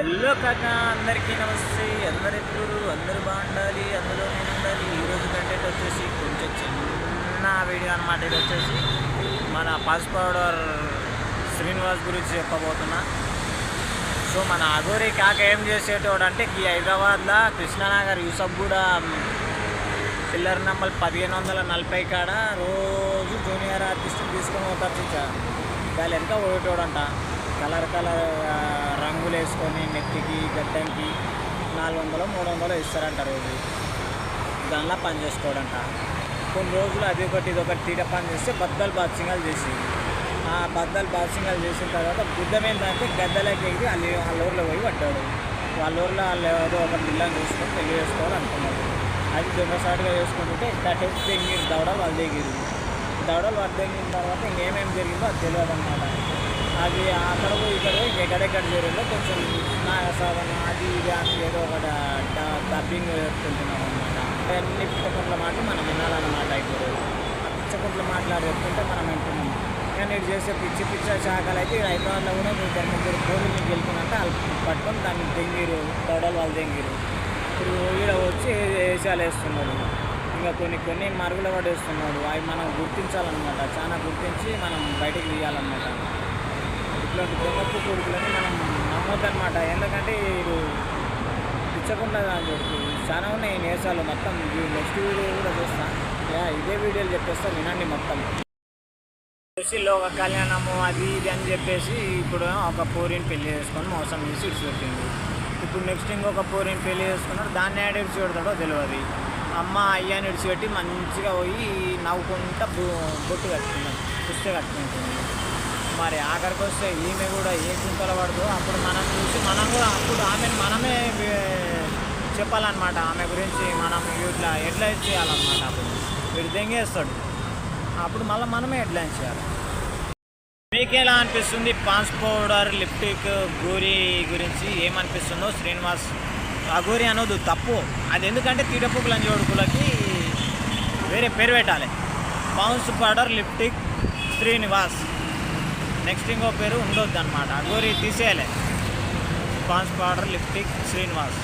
Hello కాక, అందరికీ నమస్తే. అందరు ఎప్పుడు అందరూ బాగుండాలి, అందులో నేను ఉండాలి. ఈరోజు కంటెంట్ వచ్చేసి కొంచెం చిన్న వీడియో అనమాట. ఇది వచ్చేసి మన పాస్ పౌడర్ శ్రీనివాస్ గురించి చెప్పబోతున్నా. సో మన అఘోరి కాక ఏం చేసేటోడు అంటే ఈ హైదరాబాద్లో కృష్ణానగర్ యూసఫ్ కూడా పిల్లర్ నెంబర్ 1540 కాడ రోజు జూనియర్ ఆర్టిస్ట్ని తీసుకొని పోతారు. దాని వెనక పోయేటోడంట. కలర్ రంగులు వేసుకొని నెత్తికి గడ్డంకి 400-300 ఇస్తారంట రోజు. దానిలో పని చేసుకోవడంట. కొన్ని రోజులు అది ఒకటి ఇదొకటి తీట పని చేస్తే బద్దలు బాక్సింగాలు చేసి ఆ బద్దలు బాక్సింగాలు చేసిన తర్వాత బుద్ధం ఏంటంటే గద్దలకి ఎగిరి వాళ్ళ ఊర్లో పోయి పడ్డాడు. వాళ్ళ ఊర్లో వాళ్ళు ఏదో ఒక పిల్లని చూసుకొని పెళ్లి చేసుకోవాలనుకున్నాడు. అది దొంగసాటుగా చేసుకుంటుంటే కట్టేసి తెంగిరు దవడలు వాళ్ళు దిగిరు. దవడలు వాళ్ళు తెగిన తర్వాత ఇంకేమేమి జరిగిందో అది తెలియదు అన్నమాట. అది అక్కడ పోయి ఇక్కడ ఎక్కడెక్కడ జరిగిందో కొంచెం నాగసాధన అది ఇది అని ఏదో ఒక డబ్బింగ్ చెప్పుకుంటున్నాం అనమాట. అన్ని పిచ్చకుంట్ల మాట మనం వినాలన్నమాట. ఇప్పుడు ఆ పిచ్చకుంట్ల మాట్లాడి చెప్తుంటే మనం వింటున్నాం. కానీ ఇది చేసే పిచ్చ శాఖలు అయితే హైదరాబాద్లో కూడా 2-3 కోళ్ళు గెలిపినంటే వాళ్ళు పట్టుకొని దాన్ని దెంగిరు, దవడలు వాళ్ళు దెంగిరు. ఇప్పుడు ఈడ వచ్చి వేషాలు వేస్తున్నారు. ఇంకా కొన్ని మరుగులు పడేస్తున్నాడు. అవి మనం గుర్తించాలన్నమాట. చాలా గుర్తించి మనం బయటికి తీయాలన్నమాట. ఇట్లాంటి దొంగపు కొడుకులని మనం నమ్మొద్దన్నమాట. ఎందుకంటే వీడు పిచ్చకుండా కొడుకు చాలా ఉన్నాయి నేసాలు. మొత్తం నెక్స్ట్ వీడియో కూడా చూస్తాను. ఇదే వీడియోలు చెప్పేస్తా, వినండి మొత్తం. లోక కళ్యాణము అది ఇది అని చెప్పేసి ఇప్పుడు ఒక పోరిని పెళ్లి చేసుకొని మోసం చేసి ఇడిచిపెట్టింది. ఇప్పుడు నెక్స్ట్ ఇంకొక పోరిని పెళ్లి చేసుకున్నాడు. దాన్ని యాడ్ ఇడిచిపెడతాడో తెలియదు. అమ్మ అయ్యాన్ని ఇడిచిపెట్టి మంచిగా పోయి నవ్వుకుంటా బొట్టు కట్టుకున్నాం, పుస్తక కట్టుకుంటుంది. మరి ఆఖరికి వస్తే ఈమె కూడా ఏ చింతలు పడదు. అప్పుడు మనం చూసి మనం కూడా అప్పుడు ఆమెను మనమే చెప్పాలన్నమాట. ఆమె గురించి మనం ఇట్లా హెడ్లైన్స్ చేయాలన్నమాట. అప్పుడు వీడు దెంగేస్తాడు. అప్పుడు మళ్ళీ మనమే హెడ్లైన్స్ చేయాలి. మీకు ఎలా అనిపిస్తుంది పాన్స్ పౌడర్ లిప్టిక్ గోరి గురించి ఏమనిపిస్తుందో? శ్రీనివాస్ అఘోరి అనొద్దు, తప్పు అది. ఎందుకంటే తీటపుకుల జోడుకులకి వేరే పేరు పెట్టాలి. Pond's powder lipstick Srinivas, next ఇంకో పేరు ఉండొద్దు అనమాట. అఘోరి తీసేయాలి. Pond's powder lipstick Srinivas.